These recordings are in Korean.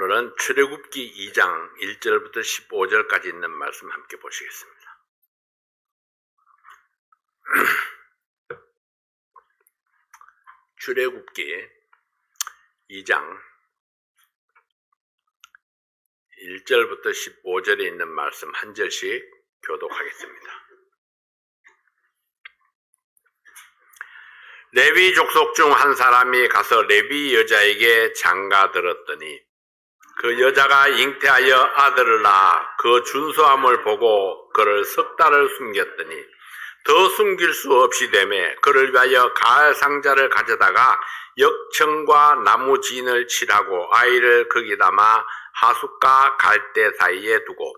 오늘은 출애굽기 2장 1절부터 15절까지 있는 말씀 함께 보시겠습니다. 출애굽기 2장 1절부터 15절에 있는 말씀 한 절씩 교독하겠습니다. 레위 족속 중 한 사람이 가서 레위 여자에게 장가들었더니 그 여자가 잉태하여 아들을 낳아 그 준수함을 보고 그를 석 달을 숨겼더니 더 숨길 수 없이 되매 그를 위하여 가을 상자를 가져다가 역청과 나무 진을 칠하고 아이를 거기 담아 하숫과 갈대 사이에 두고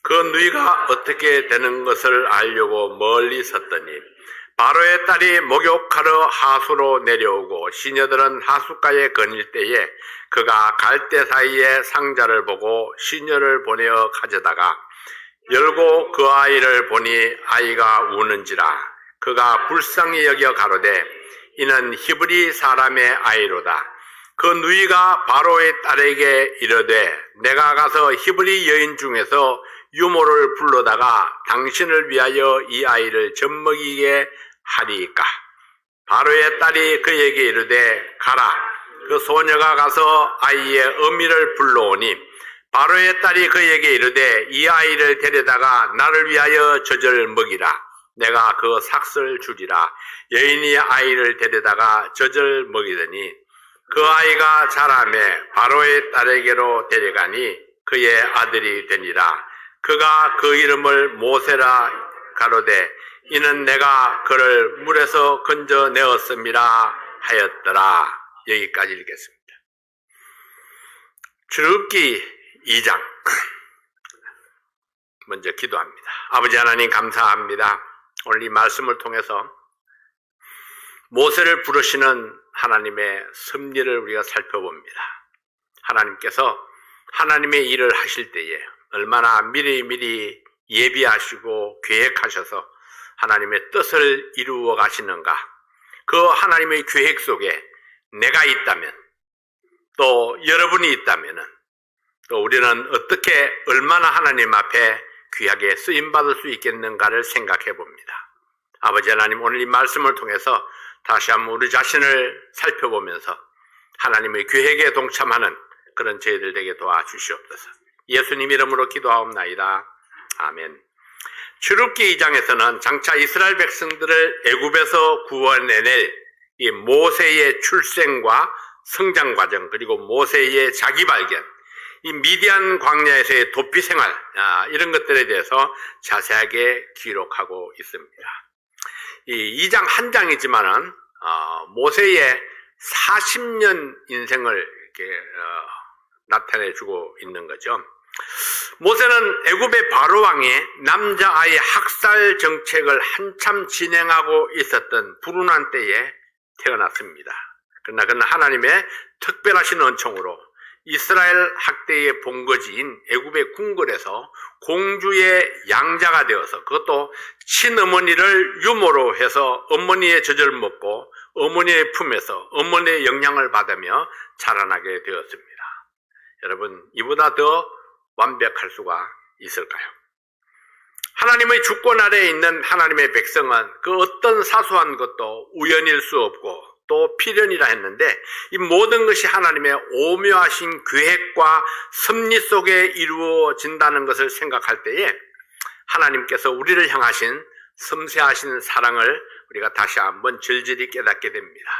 그 누이가 어떻게 되는 것을 알려고 멀리 섰더니 바로의 딸이 목욕하러 하수로 내려오고 시녀들은 하숫가에 거닐 때에 그가 갈대 사이에 상자를 보고 시녀를 보내어 가져다가 열고 그 아이를 보니 아이가 우는지라 그가 불쌍히 여겨 가로되 이는 히브리 사람의 아이로다. 그 누이가 바로의 딸에게 이르되 내가 가서 히브리 여인 중에서 유모를 불러다가 당신을 위하여 이 아이를 젖먹이게 하리이까. 바로의 딸이 그에게 이르되 가라. 그 소녀가 가서 아이의 어미를 불러오니 바로의 딸이 그에게 이르되 이 아이를 데려다가 나를 위하여 젖을 먹이라. 내가 그 삭슬 주리라. 여인이 아이를 데려다가 젖을 먹이더니 그 아이가 자라매 바로의 딸에게로 데려가니 그의 아들이 되니라. 그가 그 이름을 모세라 가로되 이는 내가 그를 물에서 건져내었음이라 하였더라. 여기까지 읽겠습니다. 출애굽기 2장 먼저 기도합니다. 아버지 하나님 감사합니다. 오늘 이 말씀을 통해서 모세를 부르시는 하나님의 섭리를 우리가 살펴봅니다. 하나님께서 하나님의 일을 하실 때에 얼마나 미리미리 예비하시고 계획하셔서 하나님의 뜻을 이루어 가시는가. 그 하나님의 계획 속에 내가 있다면 또 여러분이 있다면 또 우리는 어떻게 얼마나 하나님 앞에 귀하게 쓰임받을 수 있겠는가를 생각해 봅니다. 아버지 하나님 오늘 이 말씀을 통해서 다시 한번 우리 자신을 살펴보면서 하나님의 계획에 동참하는 그런 저희들 되게 도와주시옵소서. 예수님 이름으로 기도하옵나이다. 아멘. 출애굽기 2장에서는 장차 이스라엘 백성들을 애굽에서 구원해낼 이 모세의 출생과 성장 과정 그리고 모세의 자기 발견 이 미디안 광야에서의 도피 생활 이런 것들에 대해서 자세하게 기록하고 있습니다. 이 2장 한 장이지만은 모세의 40년 인생을 이렇게 나타내주고 있는 거죠. 모세는 애굽의 바로 왕의 남자아이 학살 정책을 한참 진행하고 있었던 불운한 때에 태어났습니다. 그러나 하나님의 특별하신 은총으로 이스라엘 학대의 본거지인 애굽의 궁궐에서 공주의 양자가 되어서 그것도 친어머니를 유모로 해서 어머니의 젖을 먹고 어머니의 품에서 어머니의 영향을 받으며 자라나게 되었습니다. 여러분 이보다 더 완벽할 수가 있을까요? 하나님의 주권 아래에 있는 하나님의 백성은 그 어떤 사소한 것도 우연일 수 없고 또 필연이라 했는데 이 모든 것이 하나님의 오묘하신 계획과 섭리 속에 이루어진다는 것을 생각할 때에 하나님께서 우리를 향하신 섬세하신 사랑을 우리가 다시 한번 절절히 깨닫게 됩니다.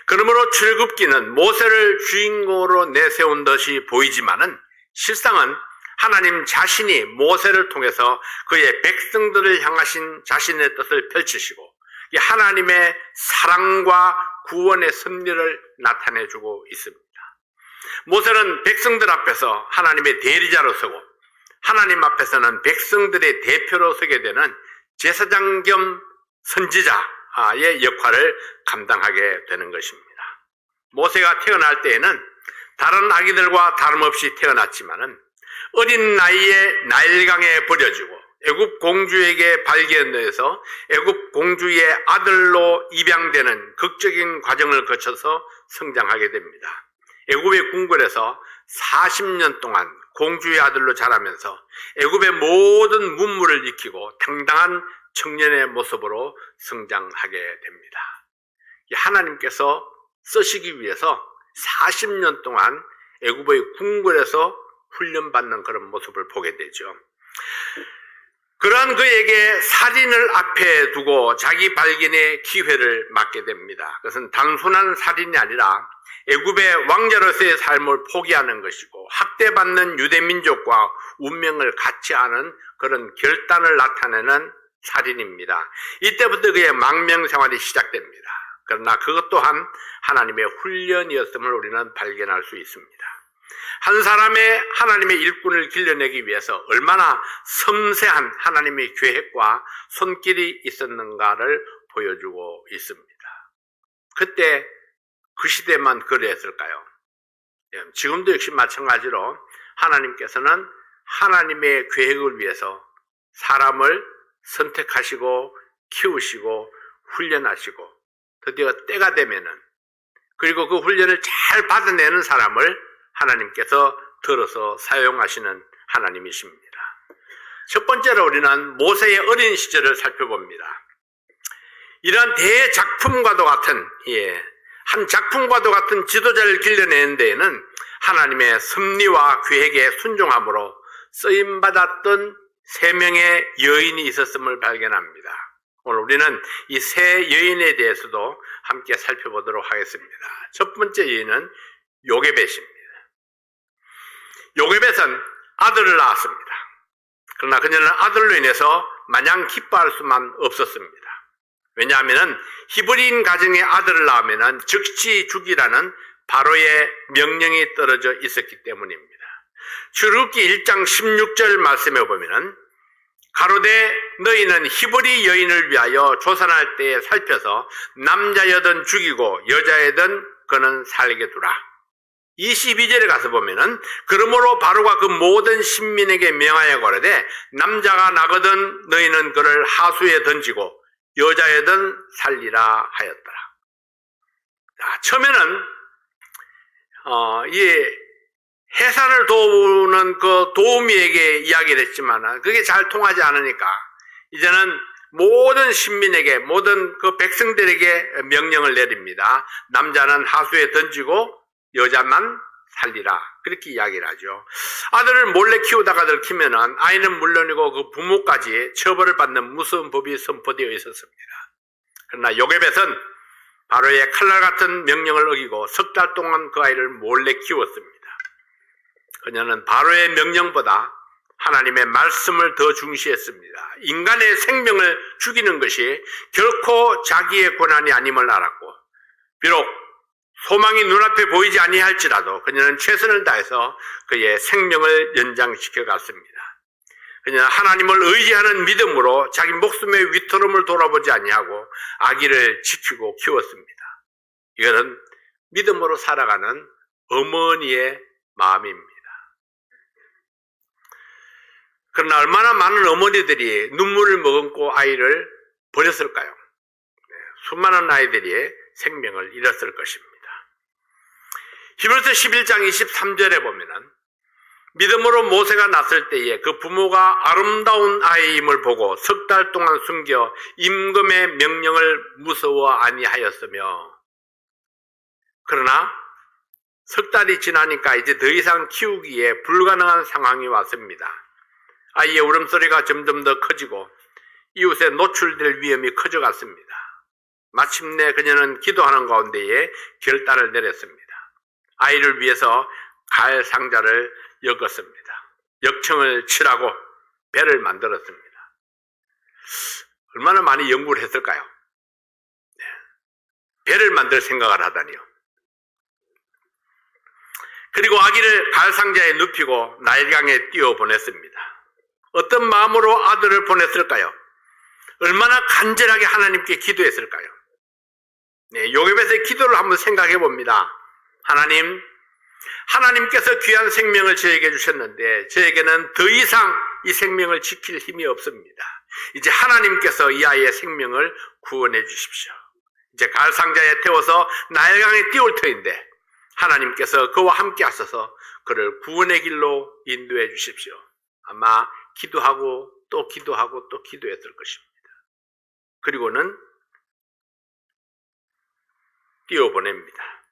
그러므로 출애굽기는 모세를 주인공으로 내세운 듯이 보이지만은 실상은 하나님 자신이 모세를 통해서 그의 백성들을 향하신 자신의 뜻을 펼치시고 하나님의 사랑과 구원의 섭리를 나타내주고 있습니다. 모세는 백성들 앞에서 하나님의 대리자로 서고 하나님 앞에서는 백성들의 대표로 서게 되는 제사장 겸 선지자의 역할을 감당하게 되는 것입니다. 모세가 태어날 때에는 다른 아기들과 다름없이 태어났지만은 어린 나이에 나일강에 버려지고 애굽 공주에게 발견돼서 애굽 공주의 아들로 입양되는 극적인 과정을 거쳐서 성장하게 됩니다. 애굽의 궁궐에서 40년 동안 공주의 아들로 자라면서 애굽의 모든 문물을 익히고 당당한 청년의 모습으로 성장하게 됩니다. 하나님께서 쓰시기 위해서 40년 동안 애굽의 궁궐에서 훈련받는 그런 모습을 보게 되죠. 그러한 그에게 살인을 앞에 두고 자기 발견의 기회를 맞게 됩니다. 그것은 단순한 살인이 아니라 애굽의 왕자로서의 삶을 포기하는 것이고 학대받는 유대민족과 운명을 같이 하는 그런 결단을 나타내는 살인입니다. 이때부터 그의 망명생활이 시작됩니다. 그러나 그것 또한 하나님의 훈련이었음을 우리는 발견할 수 있습니다. 한 사람의 하나님의 일꾼을 길러내기 위해서 얼마나 섬세한 하나님의 계획과 손길이 있었는가를 보여주고 있습니다. 그때 그 시대만 그랬을까요? 지금도 역시 마찬가지로 하나님께서는 하나님의 계획을 위해서 사람을 선택하시고 키우시고 훈련하시고 드디어 때가 되면은 그리고 그 훈련을 잘 받아내는 사람을 하나님께서 들어서 사용하시는 하나님이십니다. 첫 번째로 우리는 모세의 어린 시절을 살펴봅니다. 이러한 대작품과도 같은 한 작품과도 같은 지도자를 길러내는 데에는 하나님의 섭리와 계획에 순종함으로 쓰임받았던 3명의 여인이 있었음을 발견합니다. 오늘 우리는 이 3 여인에 대해서도 함께 살펴보도록 하겠습니다. 첫 번째 여인은 요게벳입니다. 요게벳은 아들을 낳았습니다. 그러나 그녀는 아들로 인해서 마냥 기뻐할 수만 없었습니다. 왜냐하면 히브리인 가정의 아들을 낳으면 즉시 죽이라는 바로의 명령이 떨어져 있었기 때문입니다. 출애굽기 1장 16절 말씀에 보면 가로되 너희는 히브리 여인을 위하여 조산할 때에 살펴서 남자여든 죽이고 여자여든 그는 살게 두라. 22절에 가서 보면은 그러므로 바로가 그 모든 신민에게 명하여 가로되 남자가 나거든 너희는 그를 하수에 던지고 여자여든 살리라 하였더라. 자, 처음에는 이 해산을 도우는 그 도우미에게 이야기를 했지만 그게 잘 통하지 않으니까 이제는 모든 신민에게 모든 그 백성들에게 명령을 내립니다. 남자는 하수에 던지고 여자만 살리라. 그렇게 이야기를 하죠. 아들을 몰래 키우다가 들키면은 아이는 물론이고 그 부모까지 처벌을 받는 무서운 법이 선포되어 있었습니다. 그러나 요게벳은 바로의 칼날 같은 명령을 어기고 3달 동안 그 아이를 몰래 키웠습니다. 그녀는 바로의 명령보다 하나님의 말씀을 더 중시했습니다. 인간의 생명을 죽이는 것이 결코 자기의 권한이 아님을 알았고 비록 소망이 눈앞에 보이지 아니할지라도 그녀는 최선을 다해서 그의 생명을 연장시켜 갔습니다. 그녀는 하나님을 의지하는 믿음으로 자기 목숨의 위태로움을 돌아보지 아니하고 아기를 지키고 키웠습니다. 이것은 믿음으로 살아가는 어머니의 마음입니다. 그러나 얼마나 많은 어머니들이 눈물을 머금고 아이를 버렸을까요? 수많은 아이들이 생명을 잃었을 것입니다. 히브리서 11장 23절에 보면은 믿음으로 모세가 낳았을 때에 그 부모가 아름다운 아이임을 보고 3달 동안 숨겨 임금의 명령을 무서워 아니하였으며 그러나 3달이 지나니까 이제 더 이상 키우기에 불가능한 상황이 왔습니다. 아이의 울음소리가 점점 더 커지고 이웃에 노출될 위험이 커져갔습니다. 마침내 그녀는 기도하는 가운데에 결단을 내렸습니다. 아이를 위해서 갈 상자를 엮었습니다. 역청을 칠하고 배를 만들었습니다. 얼마나 많이 연구를 했을까요? 배를 만들 생각을 하다니요. 그리고 아기를 갈 상자에 눕히고 나일강에 띄워 보냈습니다. 어떤 마음으로 아들을 보냈을까요? 얼마나 간절하게 하나님께 기도했을까요? 요게벳의 기도를 한번 생각해 봅니다. 하나님께서 귀한 생명을 저에게 주셨는데 저에게는 더 이상 이 생명을 지킬 힘이 없습니다. 이제 하나님께서 이 아이의 생명을 구원해 주십시오. 이제 갈상자에 태워서 나일강에 띄울 터인데 하나님께서 그와 함께 하셔서 그를 구원의 길로 인도해 주십시오. 아마 기도하고 또 기도하고 또 기도했을 것입니다. 그리고는 띄워보냅니다.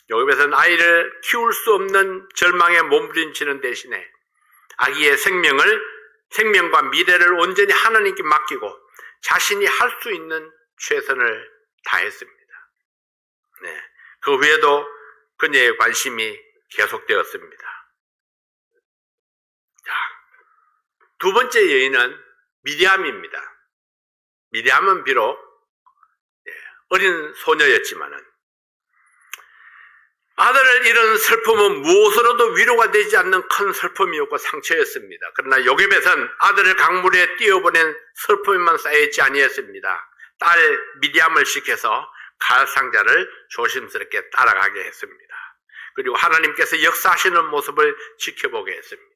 여기에서는 아이를 키울 수 없는 절망에 몸부림치는 대신에 아기의 생명과 미래를 온전히 하나님께 맡기고 자신이 할 수 있는 최선을 다했습니다. 네, 그 후에도 그녀의 관심이 계속되었습니다. 자, 두 번째 여인은 미리암입니다. 미리암은 비록 어린 소녀였지만은 아들을 잃은 슬픔은 무엇으로도 위로가 되지 않는 큰 슬픔이었고 상처였습니다. 그러나 요셉은 아들을 강물에 띄워보낸 슬픔만 쌓여있지 아니했습니다. 딸 미리암을 시켜서 갈상자를 조심스럽게 따라가게 했습니다. 그리고 하나님께서 역사하시는 모습을 지켜보게 했습니다.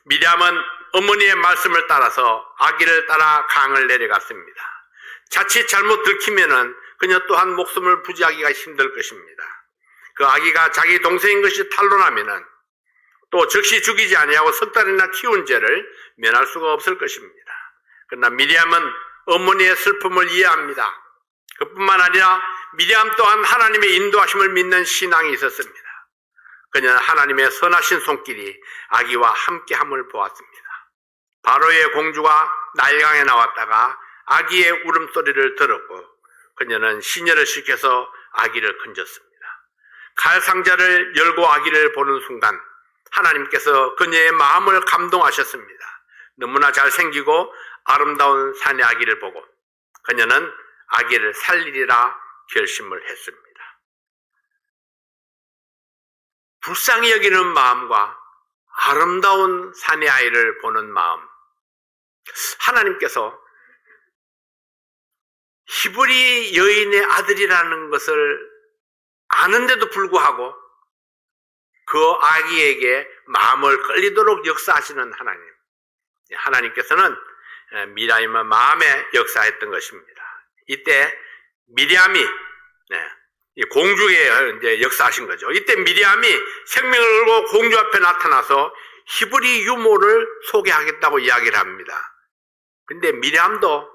미리암은 어머니의 말씀을 따라서 아기를 따라 강을 내려갔습니다. 자칫 잘못 들키면은 그녀 또한 목숨을 부지하기가 힘들 것입니다. 그 아기가 자기 동생인 것이 탄로나면은 또 즉시 죽이지 아니하고 석 달이나 키운 죄를 면할 수가 없을 것입니다. 그러나 미리암은 어머니의 슬픔을 이해합니다. 그뿐만 아니라 미리암 또한 하나님의 인도하심을 믿는 신앙이 있었습니다. 그녀는 하나님의 선하신 손길이 아기와 함께함을 보았습니다. 바로의 공주가 나일강에 나왔다가 아기의 울음소리를 들었고 그녀는 시녀를 시켜서 아기를 건졌습니다. 칼상자를 열고 아기를 보는 순간 하나님께서 그녀의 마음을 감동하셨습니다. 너무나 잘생기고 아름다운 사내 아기를 보고 그녀는 아기를 살리리라 결심을 했습니다. 불쌍히 여기는 마음과 아름다운 사내 아이를 보는 마음, 하나님께서 히브리 여인의 아들이라는 것을 아는데도 불구하고 그 아기에게 마음을 끌리도록 역사하시는 하나님. 하나님께서는 미리암의 마음에 역사했던 것입니다. 이때 미리암이 공주에 이제 역사하신 거죠. 이때 미리암이 생명을 걸고 공주 앞에 나타나서 히브리 유모를 소개하겠다고 이야기를 합니다. 근데 미리암도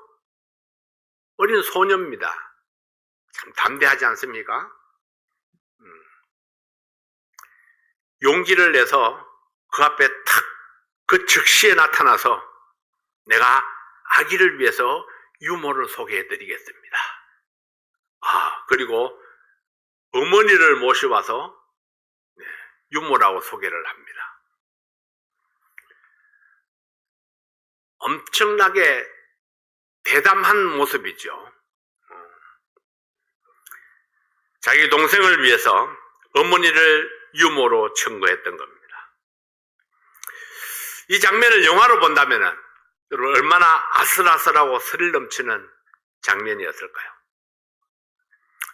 어린 소녀입니다. 참 담대하지 않습니까? 용기를 내서 그 앞에 탁 그 즉시에 나타나서 내가 아기를 위해서 유모를 소개해 드리겠습니다. 그리고 어머니를 모셔와서 유모라고 소개를 합니다. 엄청나게 대담한 모습이죠. 자기 동생을 위해서 어머니를 유모로 청구했던 겁니다. 이 장면을 영화로 본다면 얼마나 아슬아슬하고 스릴 넘치는 장면이었을까요?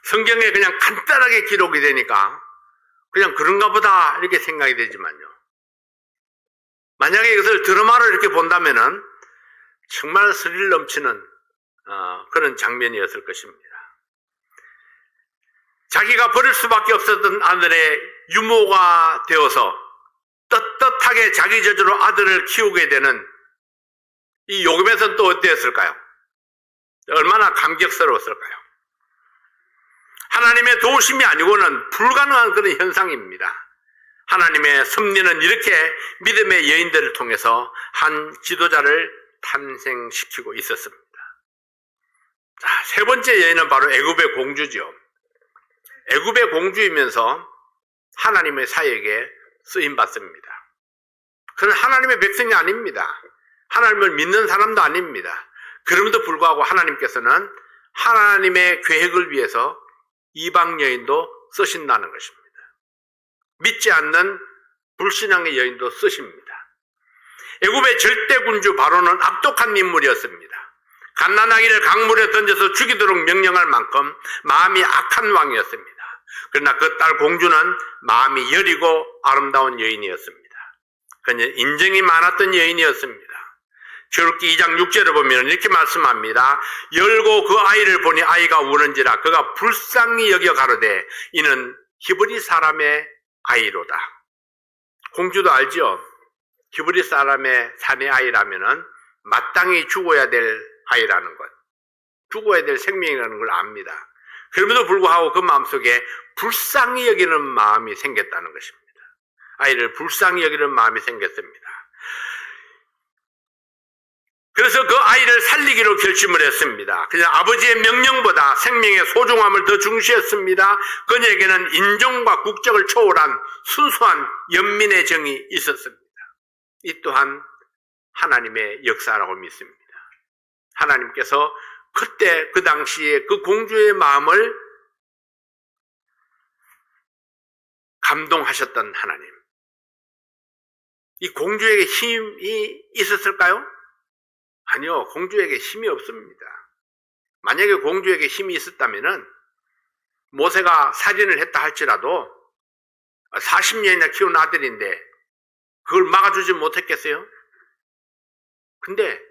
성경에 그냥 간단하게 기록이 되니까 그냥 그런가 보다 이렇게 생각이 되지만요. 만약에 이것을 드라마로 이렇게 본다면 정말 스릴 넘치는 그런 장면이었을 것입니다. 자기가 버릴 수밖에 없었던 아들의 유모가 되어서 떳떳하게 자기 저주로 아들을 키우게 되는 이 요셉은 또 어땠을까요? 얼마나 감격스러웠을까요? 하나님의 도우심이 아니고는 불가능한 그런 현상입니다. 하나님의 섭리는 이렇게 믿음의 여인들을 통해서 한 지도자를 탄생시키고 있었습니다. 자, 세 번째 여인은 바로 애굽의 공주죠. 애굽의 공주이면서 하나님의 사역에 쓰임받습니다. 그는 하나님의 백성이 아닙니다. 하나님을 믿는 사람도 아닙니다. 그럼에도 불구하고 하나님께서는 하나님의 계획을 위해서 이방 여인도 쓰신다는 것입니다. 믿지 않는 불신앙의 여인도 쓰십니다. 애굽의 절대군주 바로는 악독한 인물이었습니다. 갓난아기를 강물에 던져서 죽이도록 명령할 만큼 마음이 악한 왕이었습니다. 그러나 그 딸 공주는 마음이 여리고 아름다운 여인이었습니다. 그녀는 인정이 많았던 여인이었습니다. 출애굽기 2장 6절을 보면 이렇게 말씀합니다. 열고 그 아이를 보니 아이가 우는지라 그가 불쌍히 여겨 가로되 이는 히브리 사람의 아이로다. 공주도 알죠? 히브리 사람의 사내 아이라면은 마땅히 죽어야 될 아이라는 것, 죽어야 될 생명이라는 걸 압니다. 그럼에도 불구하고 그 마음속에 불쌍히 여기는 마음이 생겼다는 것입니다. 아이를 불쌍히 여기는 마음이 생겼습니다. 그래서 그 아이를 살리기로 결심을 했습니다. 그냥 아버지의 명령보다 생명의 소중함을 더 중시했습니다. 그녀에게는 인종과 국적을 초월한 순수한 연민의 정이 있었습니다. 이 또한 하나님의 역사라고 믿습니다. 하나님께서 그때 그 당시에 그 공주의 마음을 감동하셨던 하나님. 이 공주에게 힘이 있었을까요? 아니요, 공주에게 힘이 없습니다. 만약에 공주에게 힘이 있었다면은 모세가 살인을 했다 할지라도 40년이나 키운 아들인데 그걸 막아주지 못했겠어요? 근데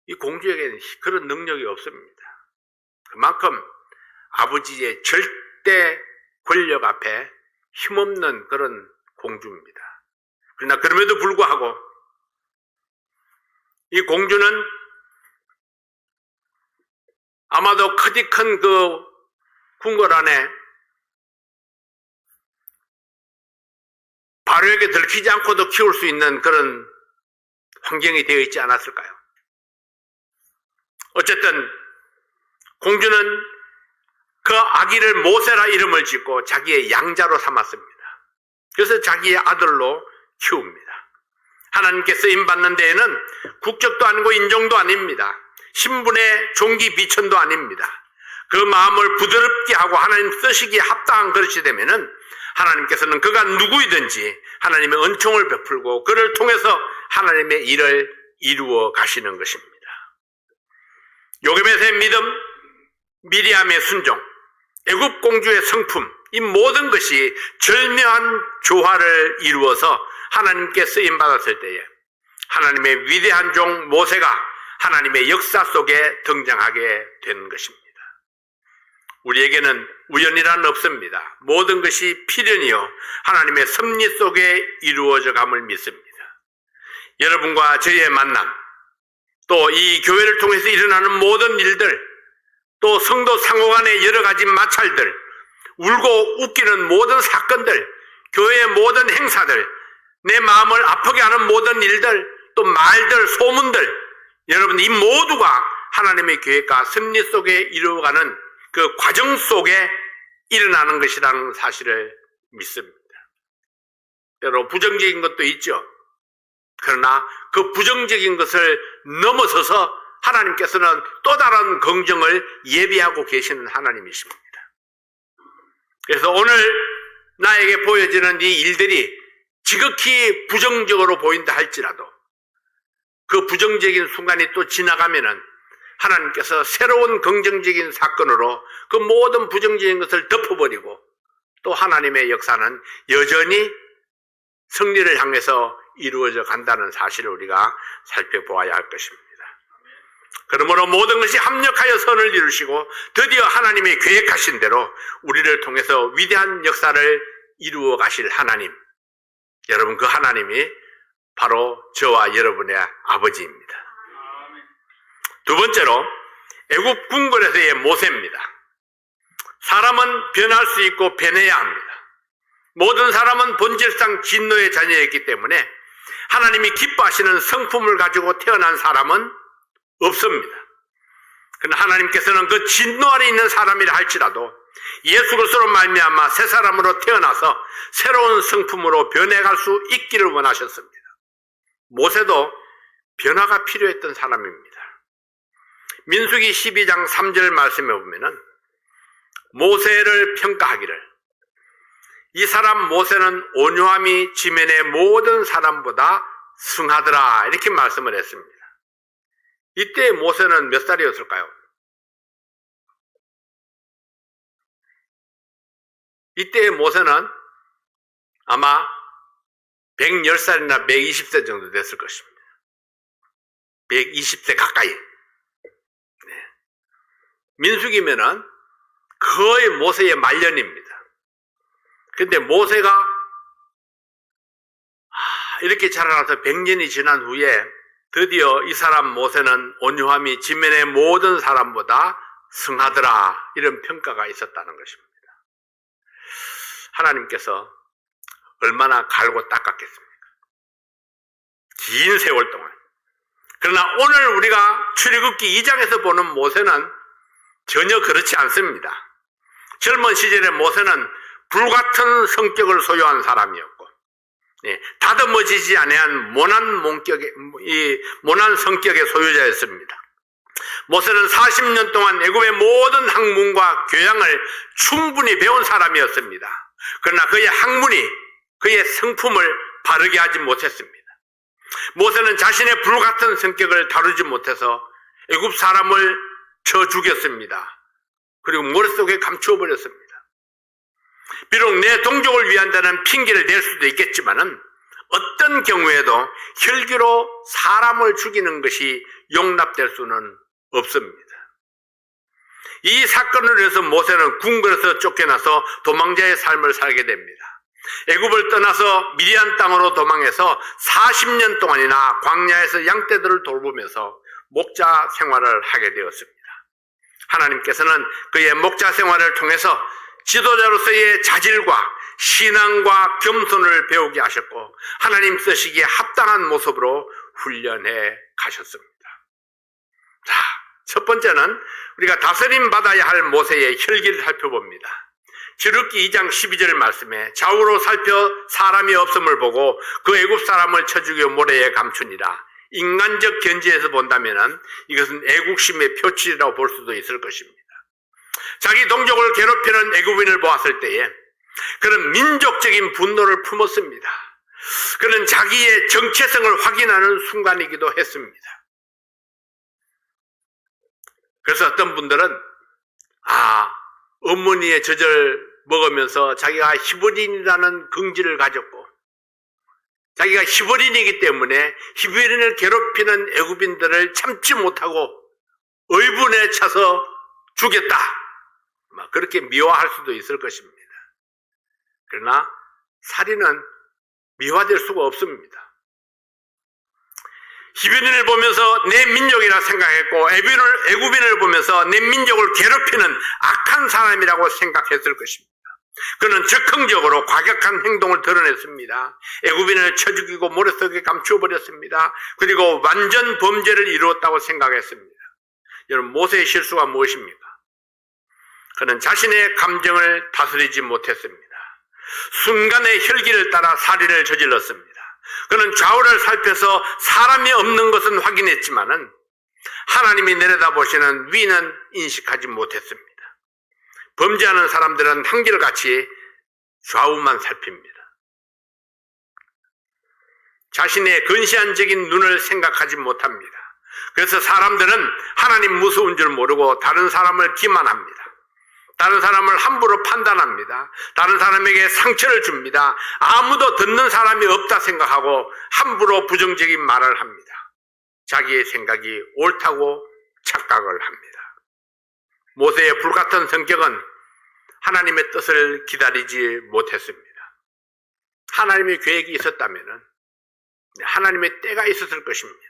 이 공주에게는 그런 능력이 없습니다. 그만큼 아버지의 절대 권력 앞에 힘없는 그런 공주입니다. 그러나 그럼에도 불구하고 이 공주는 아마도 크디 큰 그 궁궐 안에 바로에게 들키지 않고도 키울 수 있는 그런 환경이 되어 있지 않았을까요? 어쨌든 공주는 그 아기를 모세라 이름을 짓고 자기의 양자로 삼았습니다. 그래서 자기의 아들로 키웁니다. 하나님께 쓰임받는 데에는 국적도 아니고 인종도 아닙니다. 신분의 종기 비천도 아닙니다. 그 마음을 부드럽게 하고 하나님 쓰시기에 합당한 그릇이 되면은 하나님께서는 그가 누구이든지 하나님의 은총을 베풀고 그를 통해서 하나님의 일을 이루어 가시는 것입니다. 요게벳의 믿음, 미리암의 순종, 애굽 공주의 성품, 이 모든 것이 절묘한 조화를 이루어서 하나님께 쓰임받았을 때에 하나님의 위대한 종 모세가 하나님의 역사 속에 등장하게 된 것입니다. 우리에게는 우연이란 없습니다. 모든 것이 필연이요 하나님의 섭리 속에 이루어져 감을 믿습니다. 여러분과 저희의 만남, 또 이 교회를 통해서 일어나는 모든 일들, 또 성도 상호 간의 여러 가지 마찰들, 울고 웃기는 모든 사건들, 교회의 모든 행사들, 내 마음을 아프게 하는 모든 일들, 또 말들, 소문들, 여러분 이 모두가 하나님의 계획과 섭리 속에 이루어가는 그 과정 속에 일어나는 것이라는 사실을 믿습니다. 여러분 부정적인 것도 있죠. 그러나 그 부정적인 것을 넘어서서 하나님께서는 또 다른 긍정을 예비하고 계시는 하나님이십니다. 그래서 오늘 나에게 보여지는 이 일들이 지극히 부정적으로 보인다 할지라도 그 부정적인 순간이 또 지나가면은 하나님께서 새로운 긍정적인 사건으로 그 모든 부정적인 것을 덮어버리고 또 하나님의 역사는 여전히 승리를 향해서 이루어져 간다는 사실을 우리가 살펴보아야 할 것입니다. 그러므로 모든 것이 합력하여 선을 이루시고 드디어 하나님이 계획하신 대로 우리를 통해서 위대한 역사를 이루어 가실 하나님, 여러분 그 하나님이 바로 저와 여러분의 아버지입니다. 두 번째로 애굽 궁궐에서의 모세입니다. 사람은 변할 수 있고 변해야 합니다. 모든 사람은 본질상 진노의 자녀였기 때문에 하나님이 기뻐하시는 성품을 가지고 태어난 사람은 없습니다. 그러나 하나님께서는 그 진노 안에 있는 사람이라 할지라도 예수 그리스도로 말미암아 새 사람으로 태어나서 새로운 성품으로 변해갈 수 있기를 원하셨습니다. 모세도 변화가 필요했던 사람입니다. 민수기 12장 3절 말씀에 보면은 모세를 평가하기를 이 사람 모세는 온유함이 지면의 모든 사람보다 승하더라 이렇게 말씀을 했습니다. 이때 모세는 몇 살이었을까요? 이때의 모세는 아마 110살이나 120세 정도 됐을 것입니다. 120세 가까이. 네. 민수기면은 거의 모세의 말년입니다. 근데 모세가 이렇게 자라나서 100년이 지난 후에 드디어 이 사람 모세는 온유함이 지면의 모든 사람보다 승하더라, 이런 평가가 있었다는 것입니다. 하나님께서 얼마나 갈고 닦았겠습니까? 긴 세월 동안. 그러나 오늘 우리가 출애굽기 2장에서 보는 모세는 전혀 그렇지 않습니다. 젊은 시절의 모세는 불같은 성격을 소유한 사람이었고, 다듬어지지 아니한 모난 성격의 소유자였습니다. 모세는 40년 동안 애굽의 모든 학문과 교양을 충분히 배운 사람이었습니다. 그러나 그의 학문이 그의 성품을 바르게 하지 못했습니다. 모세는 자신의 불같은 성격을 다루지 못해서 애굽 사람을 쳐 죽였습니다. 그리고 머릿속에 감추어 버렸습니다. 비록 내 동족을 위한다는 핑계를 댈 수도 있겠지만은 어떤 경우에도 혈기로 사람을 죽이는 것이 용납될 수는 없습니다. 이 사건을 위해서 모세는 궁궐에서 쫓겨나서 도망자의 삶을 살게 됩니다. 애굽을 떠나서 미디안 땅으로 도망해서 40년 동안이나 광야에서 양떼들을 돌보면서 목자 생활을 하게 되었습니다. 하나님께서는 그의 목자 생활을 통해서 지도자로서의 자질과 신앙과 겸손을 배우게 하셨고 하나님 쓰시기에 합당한 모습으로 훈련해 가셨습니다. 자, 첫 번째는 우리가 다스림 받아야 할 모세의 혈기를 살펴봅니다. 출애굽기 2장 12절 말씀에 좌우로 살펴 사람이 없음을 보고 그 애굽 사람을 쳐 죽여 모래에 감추니라. 인간적 견지에서 본다면 이것은 애국심의 표출이라고 볼 수도 있을 것입니다. 자기 동족을 괴롭히는 애굽인을 보았을 때에 그는 민족적인 분노를 품었습니다. 그는 자기의 정체성을 확인하는 순간이기도 했습니다. 그래서 어떤 분들은 어머니의 젖을 먹으면서 자기가 히브리인이라는 긍지를 가졌고 자기가 히브리인이기 때문에 히브리인을 괴롭히는 애굽인들을 참지 못하고 의분에 차서 죽였다, 그렇게 미화할 수도 있을 것입니다. 그러나 살인은 미화될 수가 없습니다. 히브리인을 보면서 내 민족이라 생각했고 애굽인을 보면서 내 민족을 괴롭히는 악한 사람이라고 생각했을 것입니다. 그는 즉흥적으로 과격한 행동을 드러냈습니다. 애굽인을 쳐 죽이고 모래속에 감추어버렸습니다. 그리고 완전 범죄를 이루었다고 생각했습니다. 여러분, 모세의 실수가 무엇입니까? 그는 자신의 감정을 다스리지 못했습니다. 순간의 혈기를 따라 살인을 저질렀습니다. 그는 좌우를 살펴서 사람이 없는 것은 확인했지만은 하나님이 내려다보시는 위는 인식하지 못했습니다. 범죄하는 사람들은 한결같이 좌우만 살핍니다. 자신의 근시안적인 눈을 생각하지 못합니다. 그래서 사람들은 하나님 무서운 줄 모르고 다른 사람을 기만합니다. 다른 사람을 함부로 판단합니다. 다른 사람에게 상처를 줍니다. 아무도 듣는 사람이 없다 생각하고 함부로 부정적인 말을 합니다. 자기의 생각이 옳다고 착각을 합니다. 모세의 불같은 성격은 하나님의 뜻을 기다리지 못했습니다. 하나님의 계획이 있었다면 하나님의 때가 있었을 것입니다.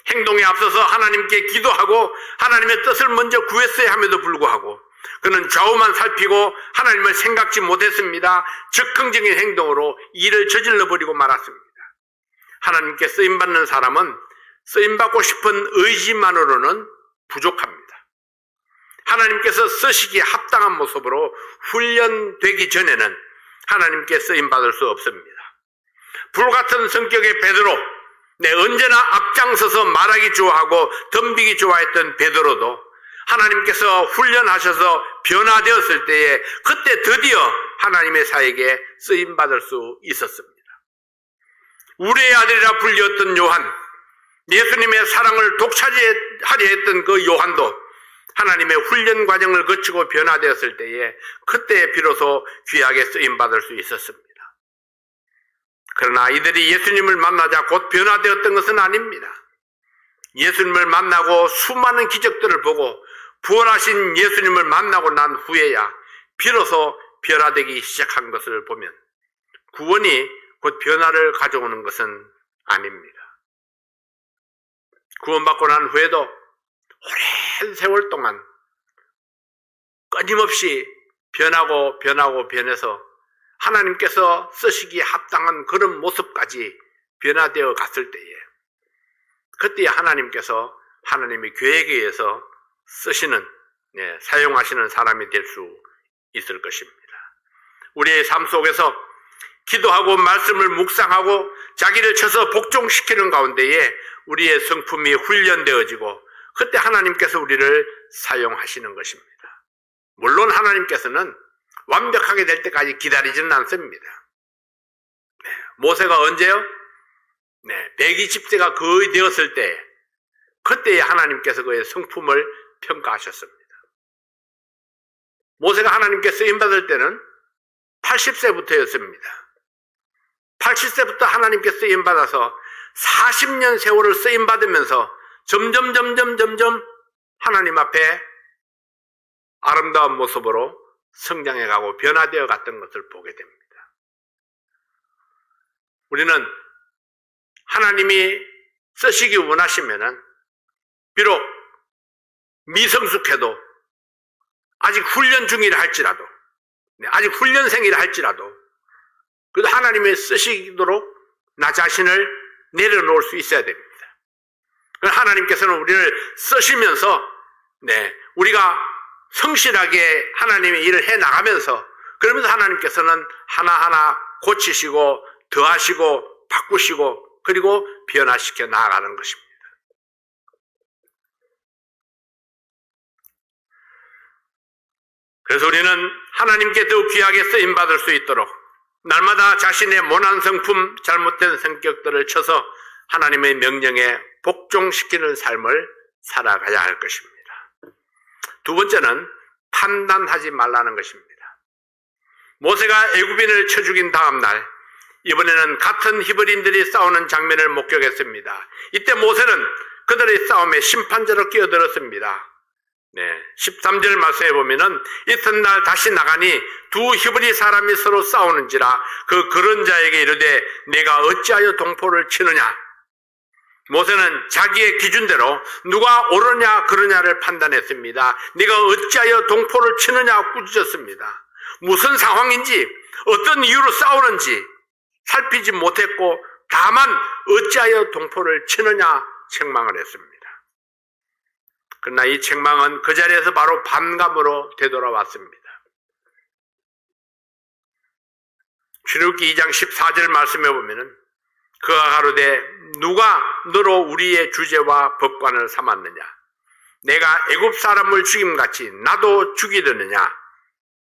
행동에 앞서서 하나님께 기도하고 하나님의 뜻을 먼저 구했어야 함에도 불구하고 그는 좌우만 살피고 하나님을 생각지 못했습니다. 즉흥적인 행동으로 일을 저질러버리고 말았습니다. 하나님께 쓰임받는 사람은 쓰임받고 싶은 의지만으로는 부족합니다. 하나님께서 쓰시기에 합당한 모습으로 훈련되기 전에는 하나님께 쓰임받을 수 없습니다. 불같은 성격의 베드로, 언제나 앞장서서 말하기 좋아하고 덤비기 좋아했던 베드로도 하나님께서 훈련하셔서 변화되었을 때에 그때 드디어 하나님의 사에게 쓰임받을 수 있었습니다. 우리의 아들이라 불렸던 요한, 예수님의 사랑을 독차지하려 했던 그 요한도 하나님의 훈련 과정을 거치고 변화되었을 때에 그때 비로소 귀하게 쓰임받을 수 있었습니다. 그러나 이들이 예수님을 만나자 곧 변화되었던 것은 아닙니다. 예수님을 만나고 수많은 기적들을 보고 부활하신 예수님을 만나고 난 후에야 비로소 변화되기 시작한 것을 보면 구원이 곧 변화를 가져오는 것은 아닙니다. 구원받고 난 후에도 오랜 세월 동안 끊임없이 변해서 하나님께서 쓰시기에 합당한 그런 모습까지 변화되어 갔을 때에 그때 하나님께서 하나님의 계획에 의해서 쓰시는 사용하시는 사람이 될 수 있을 것입니다. 우리의 삶 속에서 기도하고 말씀을 묵상하고 자기를 쳐서 복종시키는 가운데에 우리의 성품이 훈련되어지고 그때 하나님께서 우리를 사용하시는 것입니다. 물론 하나님께서는 완벽하게 될 때까지 기다리지는 않습니다. 모세가 언제요? 120세가 거의 되었을 때 그때에 하나님께서 그의 성품을 평가하셨습니다. 모세가 하나님께 쓰임받을 때는 80세부터였습니다. 80세부터 하나님께 쓰임받아서 40년 세월을 쓰임받으면서 점점 하나님 앞에 아름다운 모습으로 성장해가고 변화되어 갔던 것을 보게 됩니다. 우리는 하나님이 쓰시기 원하시면은 비록 미성숙해도 아직 훈련 중이라 할지라도 아직 훈련생이라 할지라도 그래도 하나님이 쓰시도록 나 자신을 내려놓을 수 있어야 됩니다. 하나님께서는 우리를 쓰시면서 우리가 성실하게 하나님의 일을 해나가면서 그러면서 하나님께서는 하나하나 고치시고 더하시고 바꾸시고 그리고 변화시켜 나아가는 것입니다. 그래서 우리는 하나님께 더욱 귀하게 쓰임받을 수 있도록 날마다 자신의 모난 성품, 잘못된 성격들을 쳐서 하나님의 명령에 복종시키는 삶을 살아가야 할 것입니다. 두 번째는 판단하지 말라는 것입니다. 모세가 애굽인을 쳐 죽인 다음 날 이번에는 같은 히브리인들이 싸우는 장면을 목격했습니다. 이때 모세는 그들의 싸움에 심판자로 끼어들었습니다. 13절 말씀에 보면은 이튿날 다시 나가니 두 히브리 사람이 서로 싸우는지라 그런 자에게 이르되 내가 어찌하여 동포를 치느냐. 모세는 자기의 기준대로 누가 옳으냐 그러냐를 판단했습니다. 네가 어찌하여 동포를 치느냐 꾸짖었습니다. 무슨 상황인지 어떤 이유로 싸우는지 살피지 못했고 다만 어찌하여 동포를 치느냐 책망을 했습니다. 그러나 이 책망은 그 자리에서 바로 반감으로 되돌아왔습니다. 출애굽기 2장 14절 말씀에 보면은 그가 가로되 누가 너로 우리의 주제와 법관을 삼았느냐? 내가 애굽 사람을 죽임같이 나도 죽이려느냐?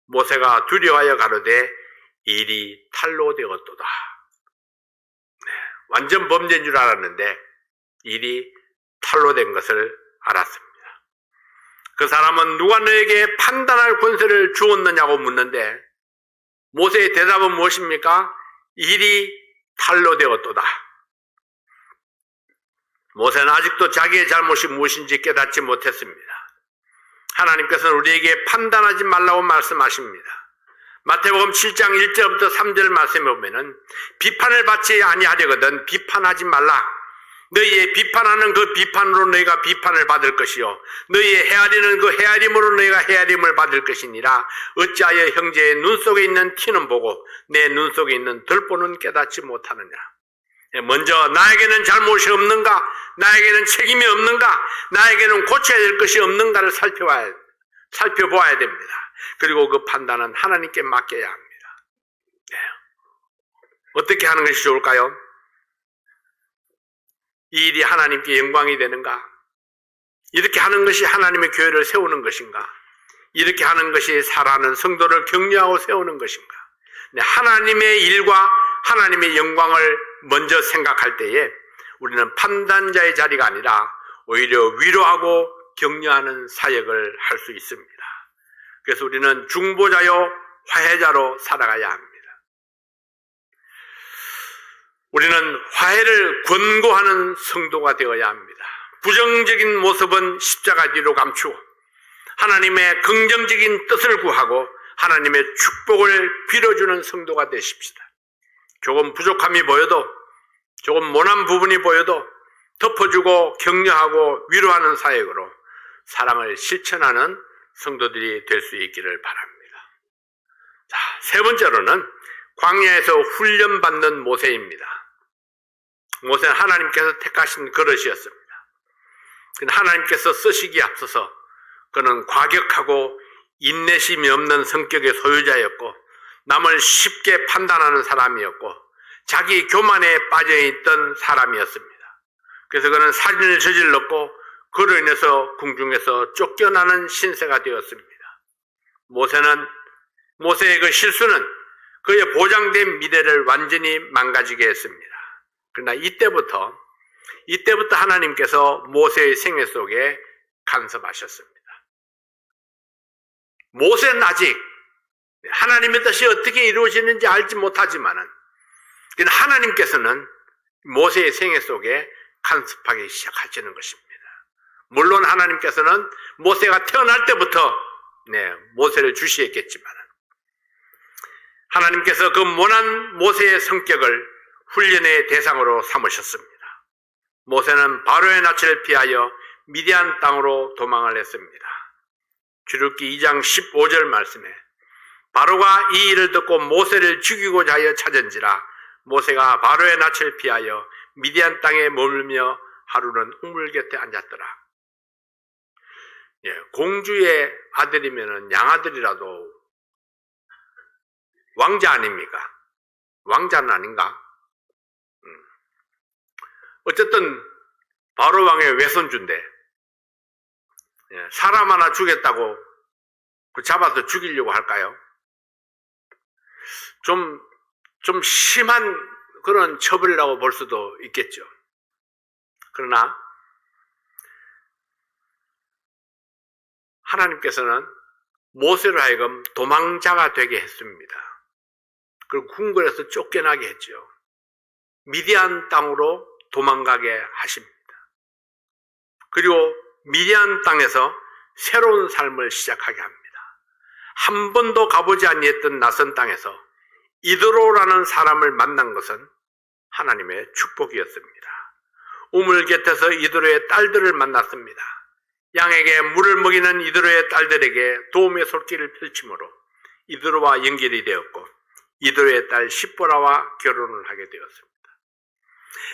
모세가 두려워하여 가로되 일이 탈로 되었도다. 완전 범죄인 줄 알았는데 일이 탈로 된 것을 알았습니다. 그 사람은 누가 너에게 판단할 권세를 주었느냐고 묻는데 모세의 대답은 무엇입니까? 일이 탈로 되었도다. 모세는 아직도 자기의 잘못이 무엇인지 깨닫지 못했습니다. 하나님께서는 우리에게 판단하지 말라고 말씀하십니다. 마태복음 7장 1절부터 3절 말씀에 보면은 비판을 받지 아니하려거든 비판하지 말라. 너희의 비판하는 그 비판으로 너희가 비판을 받을 것이요 너희의 헤아리는 그 헤아림으로 너희가 헤아림을 받을 것이니라. 어찌하여 형제의 눈 속에 있는 티는 보고 내 눈 속에 있는 덜보는 깨닫지 못하느냐. 먼저 나에게는 잘못이 없는가, 나에게는 책임이 없는가, 나에게는 고쳐야 될 것이 없는가를 살펴보아야 됩니다. 그리고 그 판단은 하나님께 맡겨야 합니다. 어떻게 하는 것이 좋을까요? 이 일이 하나님께 영광이 되는가? 이렇게 하는 것이 하나님의 교회를 세우는 것인가? 이렇게 하는 것이 살아가는 성도를 격려하고 세우는 것인가? 하나님의 일과 하나님의 영광을 먼저 생각할 때에 우리는 판단자의 자리가 아니라 오히려 위로하고 격려하는 사역을 할 수 있습니다. 그래서 우리는 중보자요 화해자로 살아가야 합니다. 우리는 화해를 권고하는 성도가 되어야 합니다. 부정적인 모습은 십자가 뒤로 감추고 하나님의 긍정적인 뜻을 구하고 하나님의 축복을 빌어주는 성도가 되십시다. 조금 부족함이 보여도, 조금 모난 부분이 보여도 덮어주고 격려하고 위로하는 사역으로 사랑을 실천하는 성도들이 될 수 있기를 바랍니다. 자, 세 번째로는 광야에서 훈련받는 모세입니다. 모세는 하나님께서 택하신 그릇이었습니다. 하나님께서 쓰시기에 앞서서 그는 과격하고 인내심이 없는 성격의 소유자였고 남을 쉽게 판단하는 사람이었고 자기 교만에 빠져있던 사람이었습니다. 그래서 그는 살인을 저질렀고 그로 인해서 궁중에서 쫓겨나는 신세가 되었습니다. 모세의 그 실수는 그의 보장된 미래를 완전히 망가지게 했습니다. 그러나 이때부터 하나님께서 모세의 생애 속에 간섭하셨습니다. 모세는 아직 하나님의 뜻이 어떻게 이루어지는지 알지 못하지만은 하나님께서는 모세의 생애 속에 간섭하기 시작하시는 것입니다. 물론 하나님께서는 모세가 태어날 때부터 모세를 주시했겠지만 하나님께서 그 모난 모세의 성격을 훈련의 대상으로 삼으셨습니다. 모세는 바로의 낯을 피하여 미디안 땅으로 도망을 했습니다. 출애굽기 2장 15절 말씀에 바로가 이 일을 듣고 모세를 죽이고자 하여 찾은지라 모세가 바로의 낯을 피하여 미디안 땅에 머물며 하루는 우물 곁에 앉았더라. 공주의 아들이면 양아들이라도 왕자 아닙니까? 왕자는 아닌가? 어쨌든 바로 왕의 외손주인데 사람 하나 죽였다고 잡아서 죽이려고 할까요? 좀 심한 그런 처벌이라고 볼 수도 있겠죠. 그러나 하나님께서는 모세로 하여금 도망자가 되게 했습니다. 그리고 궁궐에서 쫓겨나게 했죠. 미디안 땅으로 도망가게 하십니다. 그리고 미디안 땅에서 새로운 삶을 시작하게 합니다. 한 번도 가보지 아니했던 낯선 땅에서 이드로라는 사람을 만난 것은 하나님의 축복이었습니다. 우물 곁에서 이드로의 딸들을 만났습니다. 양에게 물을 먹이는 이드로의 딸들에게 도움의 손길을 펼침으로 이드로와 연결이 되었고 이드로의 딸 십보라와 결혼을 하게 되었습니다.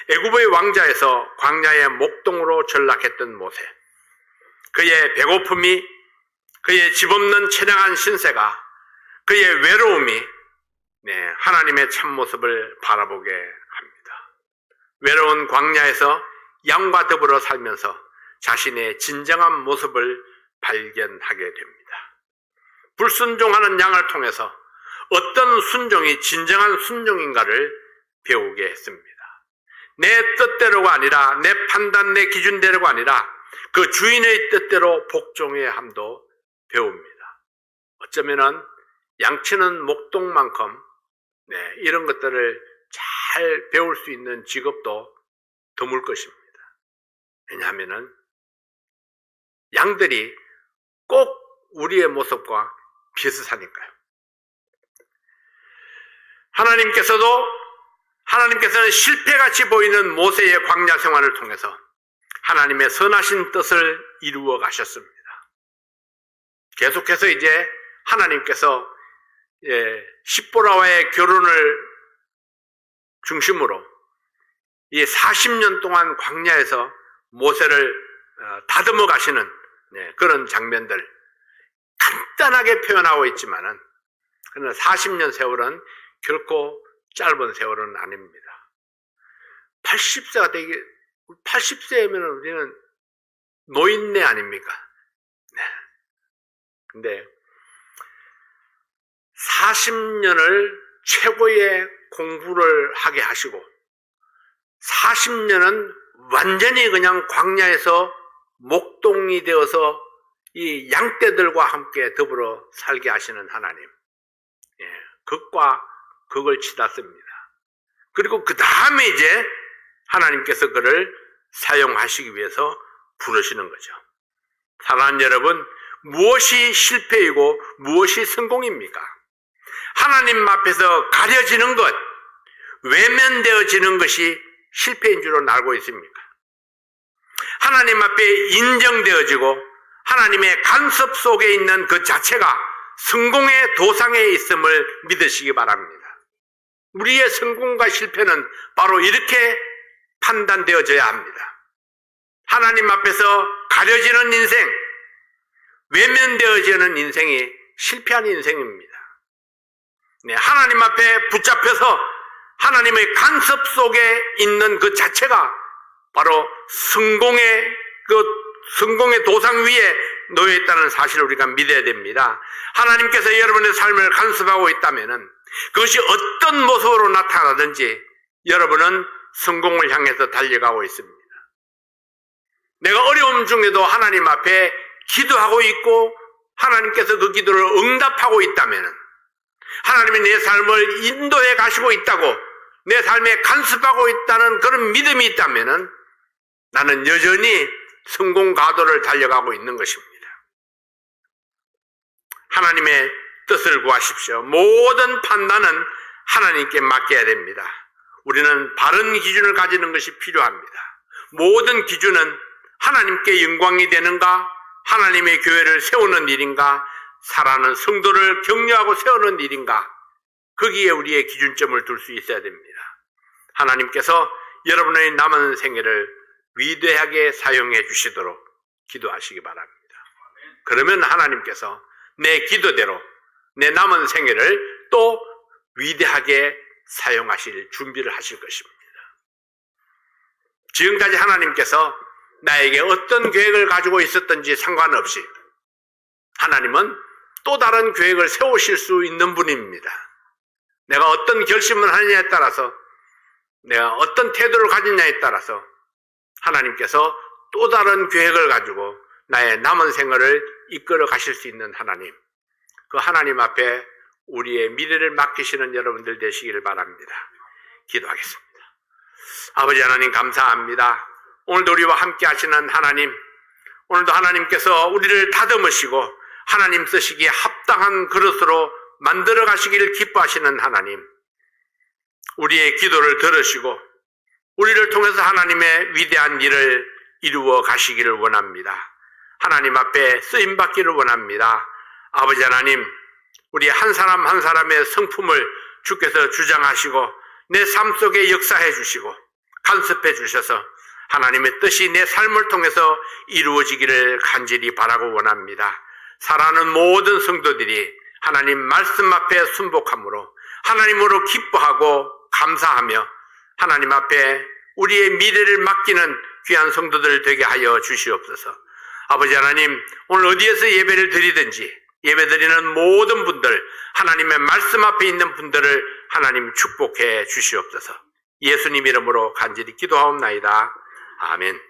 애굽의 왕자에서 광야의 목동으로 전락했던 모세, 그의 배고픔이, 그의 집 없는 처량한 신세가, 그의 외로움이 하나님의 참모습을 바라보게 합니다. 외로운 광야에서 양과 더불어 살면서 자신의 진정한 모습을 발견하게 됩니다. 불순종하는 양을 통해서 어떤 순종이 진정한 순종인가를 배우게 했습니다. 내 뜻대로가 아니라 내 판단, 내 기준대로가 아니라 그 주인의 뜻대로 복종해야 함도 배웁니다. 어쩌면은 양치는 목동만큼 이런 것들을 잘 배울 수 있는 직업도 드물 것입니다. 왜냐하면은 양들이 꼭 우리의 모습과 비슷하니까요. 하나님께서는 실패같이 보이는 모세의 광야 생활을 통해서 하나님의 선하신 뜻을 이루어 가셨습니다. 계속해서 이제 하나님께서 십보라와의 결혼을 중심으로 이 40년 동안 광야에서 모세를 다듬어 가시는 그런 장면들 간단하게 표현하고 있지만은 그러나 40년 세월은 결코 짧은 세월은 아닙니다. 80세면 우리는 노인네 아닙니까? 근데 40년을 최고의 공부를 하게 하시고 40년은 완전히 그냥 광야에서 목동이 되어서 이 양떼들과 함께 더불어 살게 하시는 하나님, 극과 극을 치닫습니다. 그리고 그 다음에 이제 하나님께서 그를 사용하시기 위해서 부르시는 거죠. 사랑하는 여러분, 무엇이 실패이고 무엇이 성공입니까? 하나님 앞에서 가려지는 것, 외면되어지는 것이 실패인 줄은 알고 있습니까? 하나님 앞에 인정되어지고 하나님의 간섭 속에 있는 그 자체가 성공의 도상에 있음을 믿으시기 바랍니다. 우리의 성공과 실패는 바로 이렇게 판단되어져야 합니다. 하나님 앞에서 가려지는 인생, 외면되어지는 인생이 실패한 인생입니다. 네, 하나님 앞에 붙잡혀서 하나님의 간섭 속에 있는 그 자체가 바로 성공의 도상 위에 놓여 있다는 사실을 우리가 믿어야 됩니다. 하나님께서 여러분의 삶을 간섭하고 있다면은 그것이 어떤 모습으로 나타나든지 여러분은 성공을 향해서 달려가고 있습니다. 내가 어려움 중에도 하나님 앞에 기도하고 있고 하나님께서 그 기도를 응답하고 있다면은, 하나님이 내 삶을 인도해 가시고 있다고, 내 삶에 간섭하고 있다는 그런 믿음이 있다면은 나는 여전히 성공 가도를 달려가고 있는 것입니다. 하나님의 뜻을 구하십시오. 모든 판단은 하나님께 맡겨야 됩니다. 우리는 바른 기준을 가지는 것이 필요합니다. 모든 기준은 하나님께 영광이 되는가, 하나님의 교회를 세우는 일인가, 살아가는 성도를 격려하고 세우는 일인가, 거기에 우리의 기준점을 둘 수 있어야 됩니다. 하나님께서 여러분의 남은 생애를 위대하게 사용해 주시도록 기도하시기 바랍니다. 그러면 하나님께서 내 기도대로 내 남은 생애를 또 위대하게 사용하실 준비를 하실 것입니다. 지금까지 하나님께서 나에게 어떤 계획을 가지고 있었든지 상관없이 하나님은 또 다른 계획을 세우실 수 있는 분입니다. 내가 어떤 결심을 하느냐에 따라서, 내가 어떤 태도를 가지냐에 따라서 하나님께서 또 다른 계획을 가지고 나의 남은 생활을 이끌어 가실 수 있는 하나님, 그 하나님 앞에 우리의 미래를 맡기시는 여러분들 되시기를 바랍니다. 기도하겠습니다. 아버지 하나님, 감사합니다. 오늘도 우리와 함께 하시는 하나님, 오늘도 하나님께서 우리를 다듬으시고 하나님 쓰시기에 합당한 그릇으로 만들어 가시기를 기뻐하시는 하나님, 우리의 기도를 들으시고 우리를 통해서 하나님의 위대한 일을 이루어 가시기를 원합니다. 하나님 앞에 쓰임받기를 원합니다. 아버지 하나님, 우리 한 사람 한 사람의 성품을 주께서 주장하시고 내 삶 속에 역사해 주시고 간섭해 주셔서 하나님의 뜻이 내 삶을 통해서 이루어지기를 간절히 바라고 원합니다. 살아가는 모든 성도들이 하나님 말씀 앞에 순복함으로 하나님으로 기뻐하고 감사하며 하나님 앞에 우리의 미래를 맡기는 귀한 성도들 되게 하여 주시옵소서. 아버지 하나님, 오늘 어디에서 예배를 드리든지 예배드리는 모든 분들, 하나님의 말씀 앞에 있는 분들을 하나님 축복해 주시옵소서. 예수님 이름으로 간절히 기도하옵나이다. 아멘.